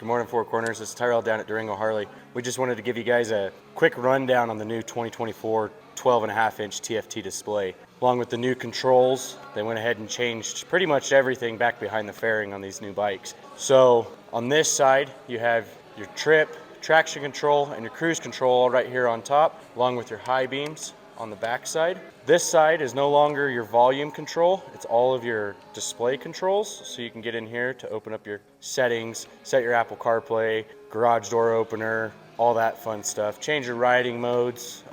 Good morning, Four Corners. This is Tyrell down at Durango Harley. We just wanted to give you guys a quick rundown on the new 2024 12.5-inch TFT display. Along with the new controls, they went ahead and changed pretty much everything back behind the fairing on these new bikes. So on this side, you have your trip, traction control, and your cruise control all right here on top, along with your high beams on the back side. This side is no longer your volume control, it's all of your display controls. So you can get in here to open up your settings, set your Apple CarPlay, garage door opener, all that fun stuff. Change your riding modes,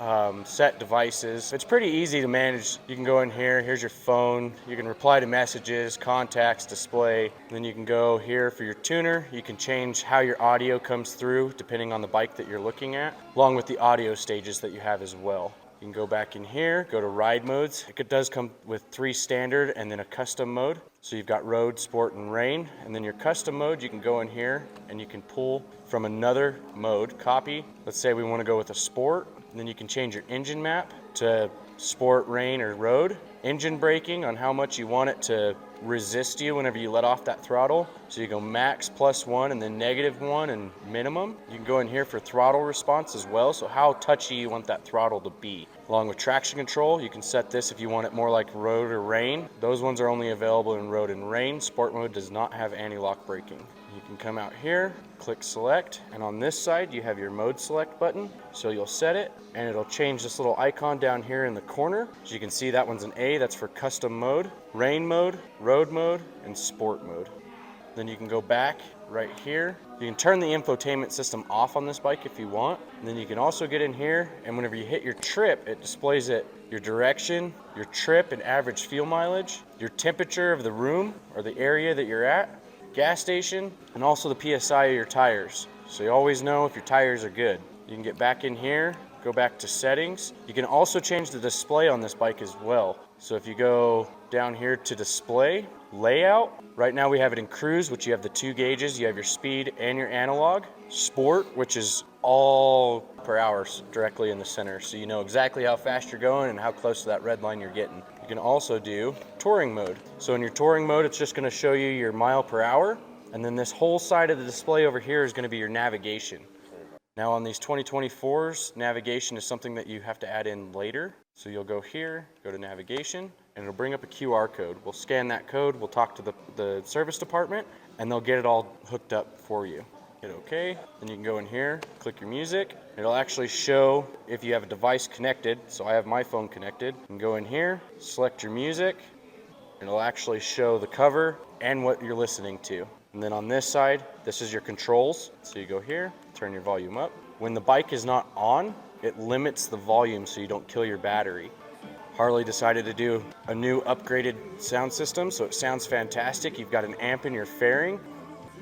set devices. It's pretty easy to manage. You can go in here, here's your phone, you can reply to messages, contacts, display. Then you can go here for your tuner. You can change how your audio comes through depending on the bike that you're looking at, along with the audio stages that you have as well. You can go back in here, go to ride modes. It does come with 3 standard and then a custom mode. So you've got road, sport, and rain. And then your custom mode, you can go in here and you can pull from another mode, copy. Let's say we want to go with a sport. And then you can change your engine map to sport, rain, or road. Engine braking on how much you want it to resist you whenever you let off that throttle. So you go max +1 and then -1 and minimum. You can go in here for throttle response as well, so how touchy you want that throttle to be. Along with traction control, you can set this if you want it more like road or rain. Those ones are only available in road and rain. Sport mode does not have anti-lock braking. You can come out here, click select, and on this side you have your mode select button. So you'll set it and it'll change this little icon down here in the corner. So you can see that one's an A, that's for custom mode, rain mode, road mode, and sport mode. Then you can go back right here. You can turn the infotainment system off on this bike if you want. And then you can also get in here, and whenever you hit your trip, it displays it, your direction, your trip and average fuel mileage, your temperature of the room or the area that you're at, gas station, and also the PSI of your tires. So you always know if your tires are good. You can get back in here, go back to settings. You can also change the display on this bike as well. So if you go down here to display, layout, right now we have it in cruise, which you have the 2 gauges, you have your speed and your analog. Sport, which is all per hour directly in the center, so you know exactly how fast you're going and how close to that red line you're getting. You can also do touring mode. So in your touring mode, it's just gonna show you your mile per hour, and then this whole side of the display over here is gonna be your navigation. Now on these 2024s, navigation is something that you have to add in later. So you'll go here, go to navigation, and it'll bring up a QR code. We'll scan that code, we'll talk to the service department, and they'll get it all hooked up for you. Hit OK, then you can go in here, click your music. It'll actually show if you have a device connected. So I have my phone connected. You can go in here, select your music. It'll actually show the cover and what you're listening to. And then on this side, this is your controls. So you go here, turn your volume up. When the bike is not on, it limits the volume so you don't kill your battery. Harley decided to do a new upgraded sound system, so it sounds fantastic. You've got an amp in your fairing.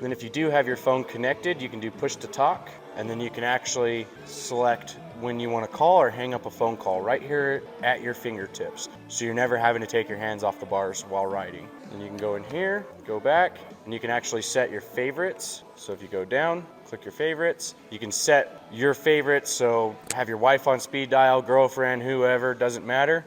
Then if you do have your phone connected, you can do push to talk, and then you can actually select when you want to call or hang up a phone call right here at your fingertips. So you're never having to take your hands off the bars while riding. Then you can go in here, go back, and you can actually set your favorites. So if you go down, click your favorites. You can set your favorites, so have your wife on speed dial, girlfriend, whoever, doesn't matter.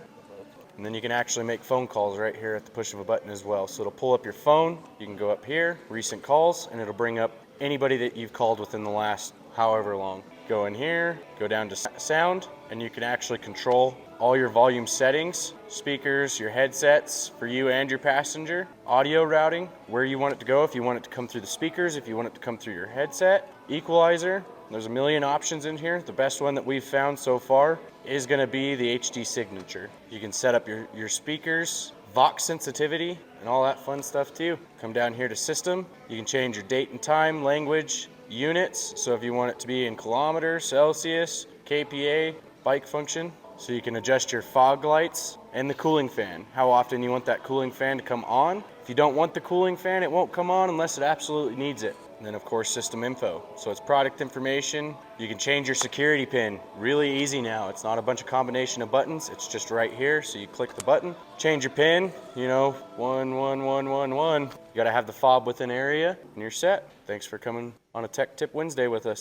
And then you can actually make phone calls right here at the push of a button as well. So it'll pull up your phone, you can go up here, recent calls, and it'll bring up anybody that you've called within the last however long. Go in here, go down to sound, and you can actually control all your volume settings, speakers, your headsets for you and your passenger, audio routing, where you want it to go, if you want it to come through the speakers, if you want it to come through your headset, equalizer. There's a million options in here. The best one that we've found so far is going to be the HD signature. You can set up your speakers, Vox sensitivity, and all that fun stuff too. Come down here to system. You can change your date and time, language, units. So if you want it to be in kilometers, Celsius, kPa, bike function. So you can adjust your fog lights and the cooling fan, how often you want that cooling fan to come on. If you don't want the cooling fan, it won't come on unless it absolutely needs it. And then of course system info. So it's product information. You can change your security pin. Really easy now. It's not a bunch of combination of buttons. It's just right here. So you click the button, change your pin, 11111. You gotta have the fob within area and you're set. Thanks for coming on a Tech Tip Wednesday with us.